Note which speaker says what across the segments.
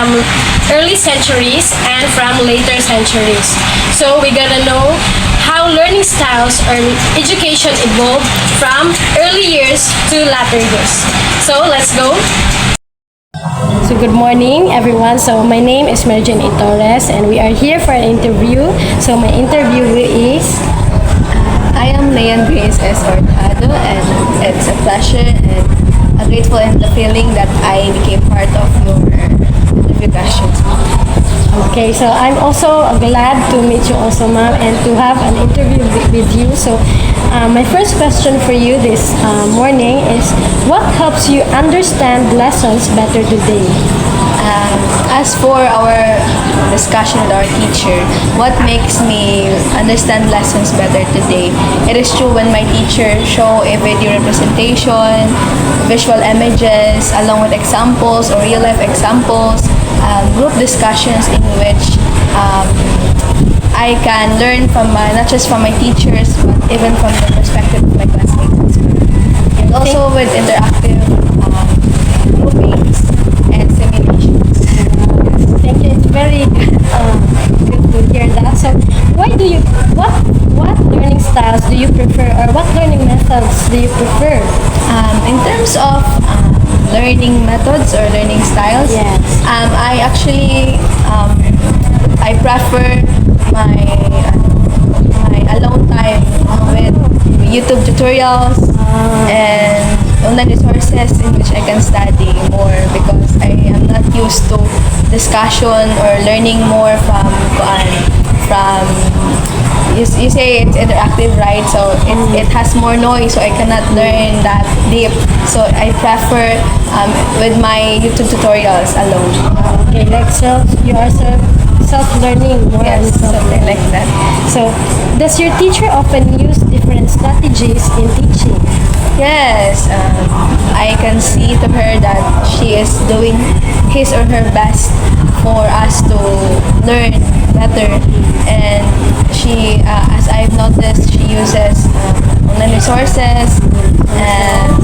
Speaker 1: from early centuries and from later centuries. So we're gonna know how learning styles or education evolved from early years to latter years. So let's go. So good morning everyone. So my name is Torres and we are here for an interview. So my interviewee is
Speaker 2: I am Leon Grace S. Hurtado, and it's a pleasure and a grateful and the feeling that I became part of your interview questions.
Speaker 1: Okay, so I'm also glad to meet you also, ma'am, and to have an interview with you. So my first question for you this morning is, what helps you understand lessons better today?
Speaker 2: As for our discussion with our teacher, what makes me understand lessons better today? It is true when my teacher show a video representation, visual images, along with examples or real life examples, group discussions in which I can learn from not just from my teachers, but even from the perspective of my classmates as well. And also with interactive groupings and simulations.
Speaker 1: Thank you. It's very good to hear that. So, what learning styles do you prefer, or what learning methods do you prefer?
Speaker 2: In terms of learning methods or learning styles,
Speaker 1: Yes.
Speaker 2: I actually I prefer my alone time with YouTube tutorials and online resources in which I can study more, because I am not used to discussion or learning more from you say it's interactive, right? So it has more noise, so I cannot learn that deep. So I prefer with my YouTube tutorials alone.
Speaker 1: Okay, like you are self-learning more.
Speaker 2: Yes, something like that.
Speaker 1: So, does your teacher often use different strategies in teaching?
Speaker 2: Yes, I can see to her that she is doing his or her best for us to learn better, and she, as I've noticed, she uses online resources, and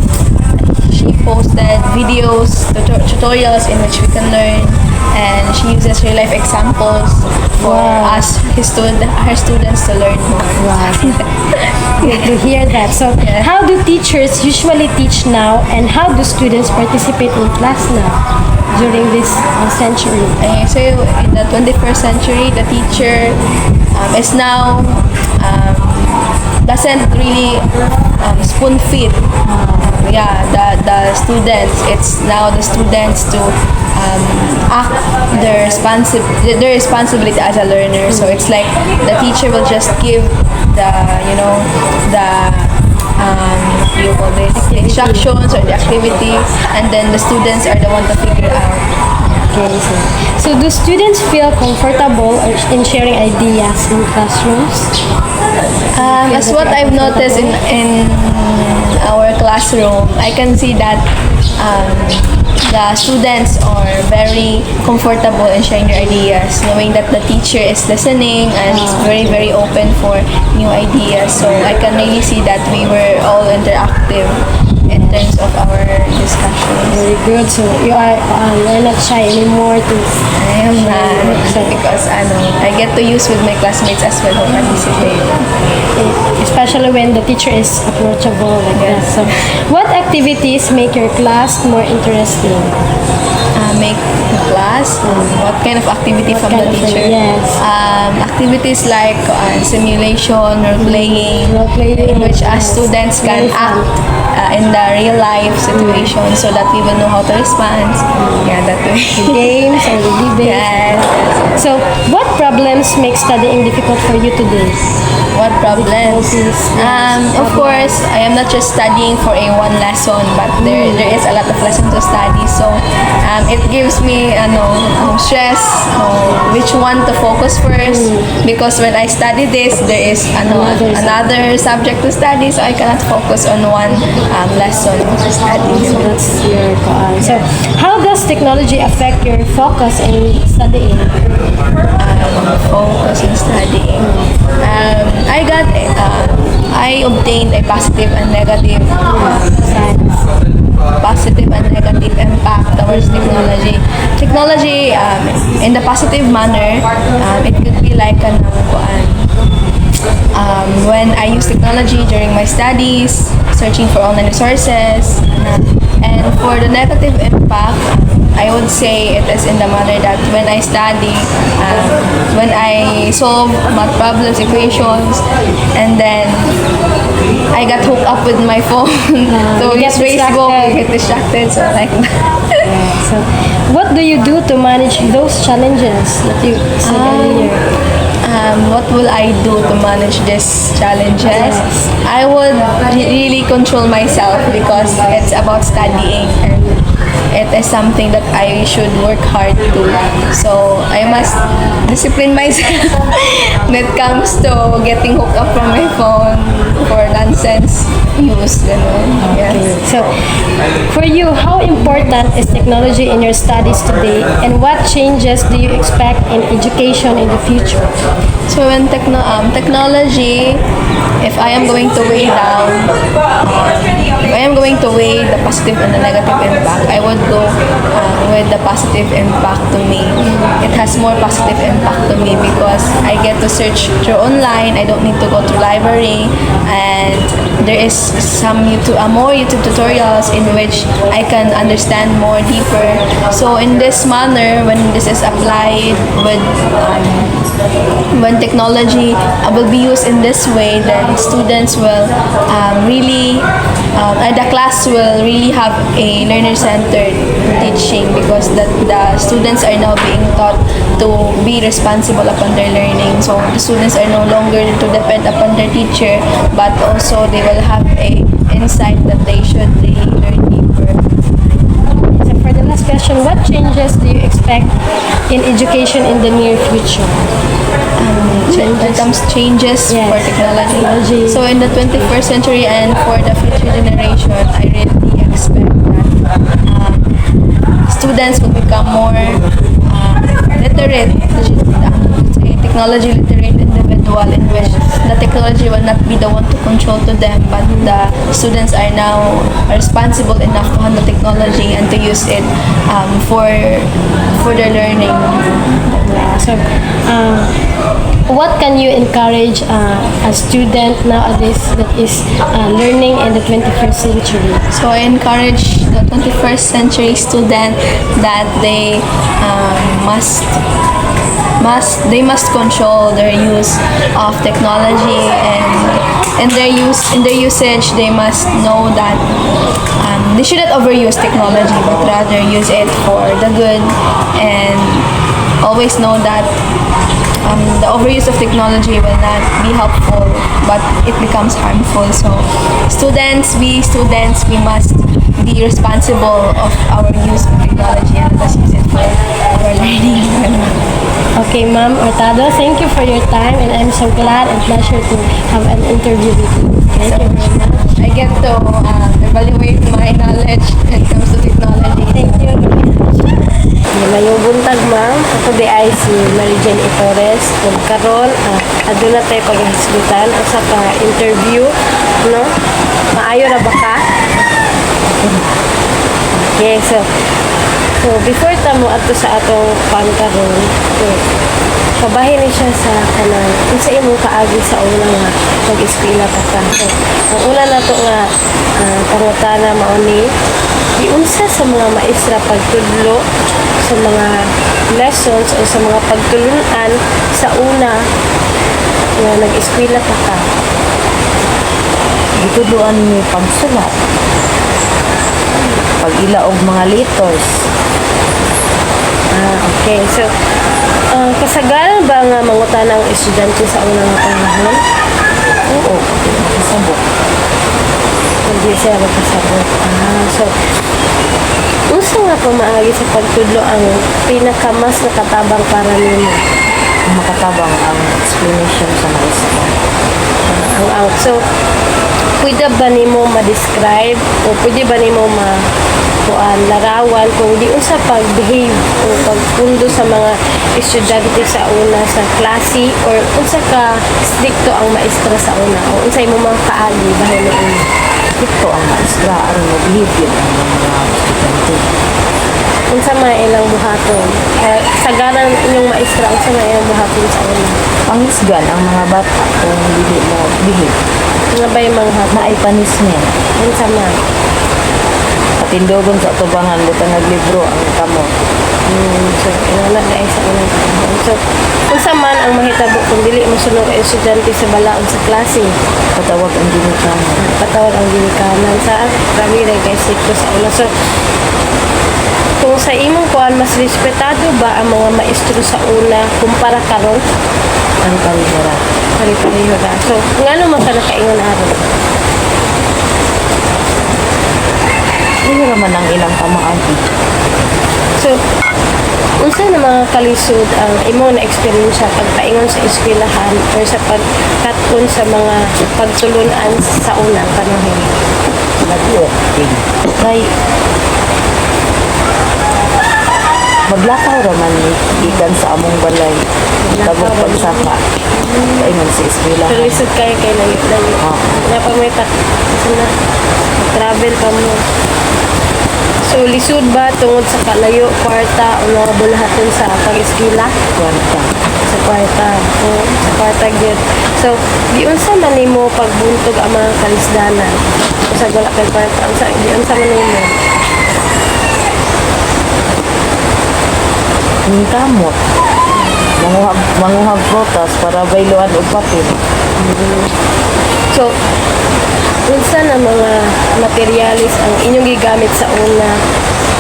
Speaker 2: she posted videos, tutorials in which we can learn, and she uses real life examples for us, her students, to learn more.
Speaker 1: Wow. Good to hear that. So,
Speaker 2: Yeah.
Speaker 1: how do teachers usually teach now, and how do students participate in class now during this century?
Speaker 2: So in the 21st century, the teacher is now doesn't really spoon feed the students. It's now the students to act their responsibility as a learner. So it's like the teacher will just give the you call this, the instructions or the activity, and then the students are the one to figure it out.
Speaker 1: Okay, so do students feel comfortable in sharing ideas in classrooms?
Speaker 2: As what I've noticed in our classroom, I can see that the students are very comfortable in sharing their ideas, knowing that the teacher is listening and is very, very open for new ideas. So I can really see that we were all interactive in terms of our discussions.
Speaker 1: Very good. So you're not shy anymore to.
Speaker 2: I am not, because I get to use with my classmates as well who participate.
Speaker 1: Especially when the teacher is approachable like that. So, what activities make your class more interesting?
Speaker 2: Make the class, what kind of activity from the teacher?
Speaker 1: Yes.
Speaker 2: Activities like simulation or playing,
Speaker 1: Role-playing,
Speaker 2: in which
Speaker 1: yes.
Speaker 2: students can
Speaker 1: Very fun.
Speaker 2: act in the real life situation, so that we will know how to respond. Yeah, that way.
Speaker 1: Games or the debate.
Speaker 2: Yes.
Speaker 1: So, what problems make studying difficult for you today?
Speaker 2: What problems?
Speaker 1: Difficulties, yes.
Speaker 2: Of course, I am not just studying for a one lesson, but there is a lot of lessons to study. So it gives me stress which one to focus first, because when I study this, there is another subject to study, so I cannot focus on one lesson to study.
Speaker 1: So that's your So, how does technology affect your focus in studying?
Speaker 2: Focus in studying. I obtained a positive and negative positive and negative impact towards technology. Technology, in the positive manner, it could be like when I use technology during my studies, searching for online resources, and for the negative impact, I would say it is in the manner that when I study, when I solve math problems, equations, and then I got hooked up with my phone to
Speaker 1: you get
Speaker 2: use Facebook, I
Speaker 1: distracted.
Speaker 2: get distracted, so like that.
Speaker 1: So, what do you do to manage those challenges that you said earlier?
Speaker 2: What will I do to manage these challenges?
Speaker 1: Yes.
Speaker 2: I would really control myself because it's about studying and it is something that I should work hard to. So I must discipline myself when it comes to getting hooked up from my phone for nonsense use. Yes.
Speaker 1: So, for you, how important is technology in your studies today, and what changes do you expect in education in the future?
Speaker 2: So when technology, if I am going to weigh down, if I am going to weigh the positive and the negative impact, I would go with the positive impact to me. It has more positive impact to me because I get to search through online. I don't need to go to library, and there is some more YouTube tutorials in which I can understand more deeper. So in this manner, when this is applied with when technology will be used in this way, then students will the class will really have a learner-centered teaching because the students are now being taught to be responsible upon their learning. So the students are no longer to depend upon their teacher, but also they will have a insight that they should really learn deeper.
Speaker 1: So, for the last question, what changes do you expect in education in the near future?
Speaker 2: When it comes changes
Speaker 1: Yes.
Speaker 2: for technology.
Speaker 1: Technology.
Speaker 2: So in the 21st century and for the future generation, I really expect that students will become more literate, technology literate individual in which the technology will not be the one to control to them, but the students are now responsible enough to handle technology and to use it for their learning.
Speaker 1: So, what can you encourage a student nowadays that is learning in the 21st century?
Speaker 2: So I encourage the 21st century student that they must control their use of technology, and in their usage they must know that they shouldn't overuse technology but rather use it for the good, and always know that the overuse of technology will not be helpful but it becomes harmful. So we must be responsible of our use of technology and let's use it for our learning.
Speaker 1: Okay, Ma'am Hurtado, thank you for your time, and I'm so glad and pleasure to have an interview with you. Thank you very much.
Speaker 2: I get to evaluate my knowledge when it comes to technology.
Speaker 1: Thank you very much. Mayong buntag, ma'am. Ako di ay si Mary Jane E. Torres. Ug karon, adun na tayo paghisgutan ang sa interview, no? Maayo na ba ka? Okay, so before tamo ato sa atong pangkaron, kabahin ni siya sa kanang unsa imong kaagi sa una nga pag-eskwela ka ka. So, ang una nato nga pangutana mao ni unsa sa mga maestra pagtudlo sa mga lessons o sa mga pagtulunan sa una nga nag-eskwela ka ka.
Speaker 3: Gitudloan ni pagsulat, pag-ila og mga letters.
Speaker 1: Okay. So, kasagaran ba nga mangutana ang estudyante sa unang panahon?
Speaker 3: Oo, kasabot.
Speaker 1: Hindi siya magkasabot. So, unsa nga pa maagi sa pagtudlo ang pinakamas nakatabang para nimo?
Speaker 3: Makatabang ang explanation sa maestra.
Speaker 1: So, pwede ba nimo ma-describe o pwede ba nimo larawan kung di unsa pag-behave o pagpundo sa mga estudyante sa una sa klase, or unsa ka stricto ang maestra sa una, o unsa imo mga kaagi bahin niini?
Speaker 3: stricto ang maestra aron maglihip yun ang mga estudyante.
Speaker 1: Unsa man ilang buhaton? Sagaran inyong maestra, unsa man ilang buhaton sa una?
Speaker 3: Pangisgan ang mga bata kung dili mo bihip.
Speaker 1: Nga ba yung mga buhaton?
Speaker 3: Na ay punishment.
Speaker 1: Unsa man?
Speaker 3: Patindogon sa tubangan butang naglibro ang kamo.
Speaker 1: So, inana na sa unang panahon. So, unsa man ang mahitabo kung dili mo sunod ang estudyante sa balaod sa klase?
Speaker 3: Patawag ang ginikanan.
Speaker 1: Patawad ang ginikanan sa grabe rin kay sikto sa una. So, kung sa imong kuan mas respetado ba ang mga maestro sa una kumpara karon?
Speaker 3: Ang kalihara.
Speaker 1: Pari-pareho ra. So, ngano man ka nakaingon aron?
Speaker 3: Hindi naman ang ilang pamaagi.
Speaker 1: So, unsa na mga kalisod ang imo na experience pagpaingon sa eskwelahan or sa pagkaton sa mga pagtulunan sa unang panahon?
Speaker 3: Nag-working. Kay maglakaw raman ni ikan sa among balay. Tabok pagsaka. Kaingon sa eskwelahan.
Speaker 1: So, lisod kayo kay layo-layo.
Speaker 3: Oo.
Speaker 1: Napamitak. Sana, travel pa mo. So, lisod ba tungod sa kalayo, kwarta, o mga bulahaton sa pag-eskwela?
Speaker 3: Kwarta.
Speaker 1: Sa kwarta. O, sa kwarta gyud. So, di unsa man nimo pagbuntog ang mga kalisdanan? Sa wala kay kwarta, di unsa man nimo?
Speaker 3: Ning kamot. Manguhag prutas para bayloan og papel.
Speaker 1: So, unsa na mga materialis ang inyong gigamit sa una?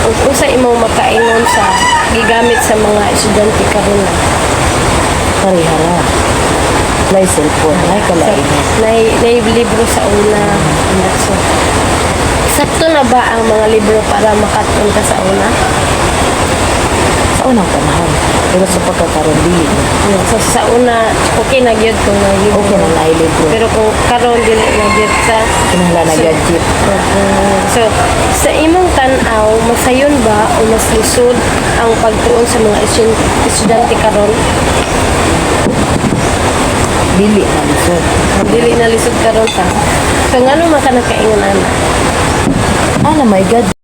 Speaker 1: Ug unsa imong makaingon sa gigamit sa mga estudyante karon?
Speaker 3: Parihara. Lay cellphone. Lay kalainit.
Speaker 1: Nay libro sa una. So, sakto na ba ang mga libro para makatun ka sa una?
Speaker 3: Sa unang panahon. Pero sa pagkakaroon dili.
Speaker 1: So, sa una, okay na gyud kung may libro.
Speaker 3: Okay na lay libro.
Speaker 1: Pero kung karon dili na gyud sa
Speaker 3: Kinahanglan na gadget.
Speaker 1: So, sa imong tan-aw, masayon ba o mas lisod ang pagtuon sa mga estudyante karon?
Speaker 3: Dili na lisod.
Speaker 1: Dili na lisod karon ta. So, ngano man ka nakaingon ana?
Speaker 3: Ana, my God.